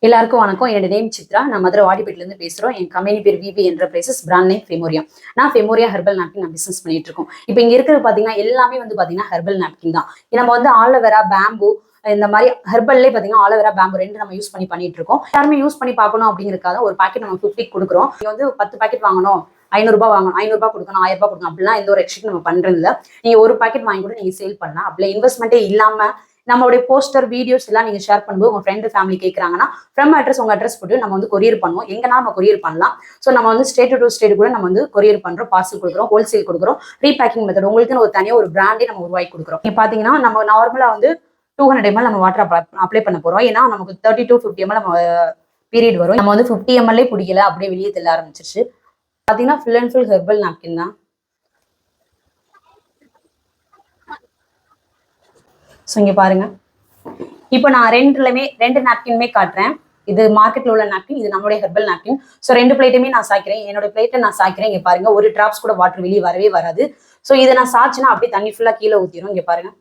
எல்லாருக்கும் வணக்கம். என்னோட நேம் சித்ரா. நான் மதுரை வாடிப்பேட்டிலேருந்து பேசுகிறோம். என் கம்பெனி பேர் விபி என்டர்பிரைசஸ், பிராண்ட் நேம் ஃபெமோரியா. நான் ஃபெமோரியா ஹெர்பல் நாப்கின் நான் பிசினஸ் பண்ணிட்டு இருக்கோம். இப்போ இங்கே இருக்கிறது பார்த்தீங்கன்னா எல்லாமே வந்து பார்த்தீங்கன்னா ஹெர்பல் நாப்கின் தான். நம்ம வந்து ஆலோவேரா, பேம்பு இந்த மாதிரி ஹெர்பல்லே பார்த்தீங்கன்னா ஆலோவேரா, பேம்பு ரெண்டு நம்ம யூஸ் பண்ணிட்டு இருக்கோம். எல்லாருமே யூஸ் பண்ணி பார்க்கணும் அப்படிங்கிறதுக்காக ஒரு பாக்கெட் நம்ம 50 கொடுக்குறோம். நீங்க வந்து 10 பாக்கெட் வாங்கணும், 500 ரூபாய் வாங்கணும், 500 ரூபாய் கொடுக்கணும், 1000 ரூபாய் கொடுக்கணும் அப்படிலாம் எந்த ஒரு எக்ஸ்ட்ரா நம்ம பண்றது இல்லை. நீங்க ஒரு பாக்கெட் வாங்கி கூட நீங்க சேல் பண்ணலாம். அப்படியே இன்வெஸ்ட்மெண்ட்டே இல்லாம நம்மளுடைய போஸ்டர் வீடியோஸ் எல்லாம் நீங்க ஷேர் பண்ணும்போது உங்க ஃப்ரெண்டு ஃபேமிலி கேட்கறாங்கன்னா ஃப்ரம் அட்ரஸ் உங்க அட்ரஸ் போட்டு நம்ம வந்து கொரியர் பண்ணுவோம். எங்கன்னா நம்ம கொரியர் பண்ணலாம். ஸோ நம்ம வந்து ஸ்டேட் டு ஸ்டேட் கூட நம்ம வந்து கொரியர் பண்றோம், பார்சல் கொடுக்குறோம், ஹோல்சேல் கொடுக்குறோம், ரீபேக்கிங் மெத்தட் உங்களுக்குன்னு ஒரு தனியாக ஒரு பிராண்டே நம்ம உருவாக்கி கொடுக்குறோம். நீங்க பாத்தீங்கன்னா நம்ம நார்மலா வந்து 200 ml நம்ம வாட்டர் அப்ளை பண்ண போறோம். ஏன்னா நமக்கு 30 to 50 ml நம்ம பீரியட் வரும். நம்ம வந்து 50 ml பிடிக்கல, அப்படியே வெளியே தெல்ல ஆரம்பிச்சிருச்சு. பாத்தீங்கன்னா full and full herbal napkin தான். ஸோ இங்க பாருங்க, இப்போ நான் ரெண்டு நாப்கின்மே காட்டுறேன். இது மார்க்கெட்ல உள்ள நாப்கின், இது நம்மளுடைய ஹெர்பல் நாப்கின். ஸோ ரெண்டு பிளேட்டுமே நான் சாய்க்கிறேன். என்னோட பிளேட்டை நான் சாய்க்கிறேன். இங்க பாருங்க, ஒரு டிராப்ஸ் கூட வாட்டர் வெளியே வரவே வராது. ஸோ இதை நான் சாய்ச்சினா அப்படியே தண்ணி ஃபுல்லா கீழே ஊத்திடும். இங்க பாருங்க.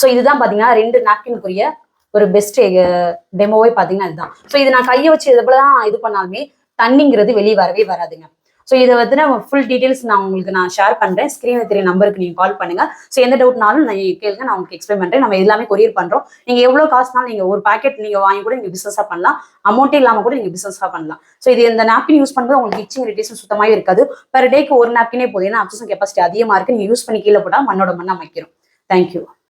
ஸோ இதுதான் பாத்தீங்கன்னா ரெண்டு நாப்கின்குரிய ஒரு பெஸ்ட் டெமோவே பாத்தீங்கன்னா இதுதான். ஸோ இது நான் கையை வச்சு இது போலதான் இது பண்ணாலுமே தண்ணிங்கிறது வெளியே வரவே வராதுங்க. ஸோ இதை வந்து நான் ஃபுல் டீடைல்ஸ் நான் உங்களுக்கு ஷேர் பண்றேன். ஸ்கிரீன்ல தெரிய நம்பருக்கு நீங்க கால் பண்ணுங்க. ஸோ எந்த டவுட்னாலும் நான் கேளுங்க, நான் உங்களுக்கு எக்ஸ்பிளைன் பண்றேன். நம்ம எல்லாமே கொரியர் பண்றோம். நீங்க எவ்வளவு காசுனாலும் நீங்க ஒரு பாக்கெட் நீங்க வாங்கி கூட நீங்க பிசினஸா பண்ணலாம். அமௌண்ட்டே இல்லாம கூட நீங்க பிசினஸா பண்ணலாம். ஸோ இது இந்த நாப்கின் யூஸ் பண்ணும்போது உங்களுக்கு இச்சிங் இரிட்டேஷன் சுத்தமாவே இருக்காது. பெர் டேக்கு ஒரு நாப்கினே போதும். ஏன்னா அப்சர்வேஷன் கெப்பாசிட்டி அதிகமா இருக்கு. நீங்க யூஸ் பண்ணி கீழே போட்டா மண்ணோட மண்ணா வைக்கிறோம். தேங்க்யூ.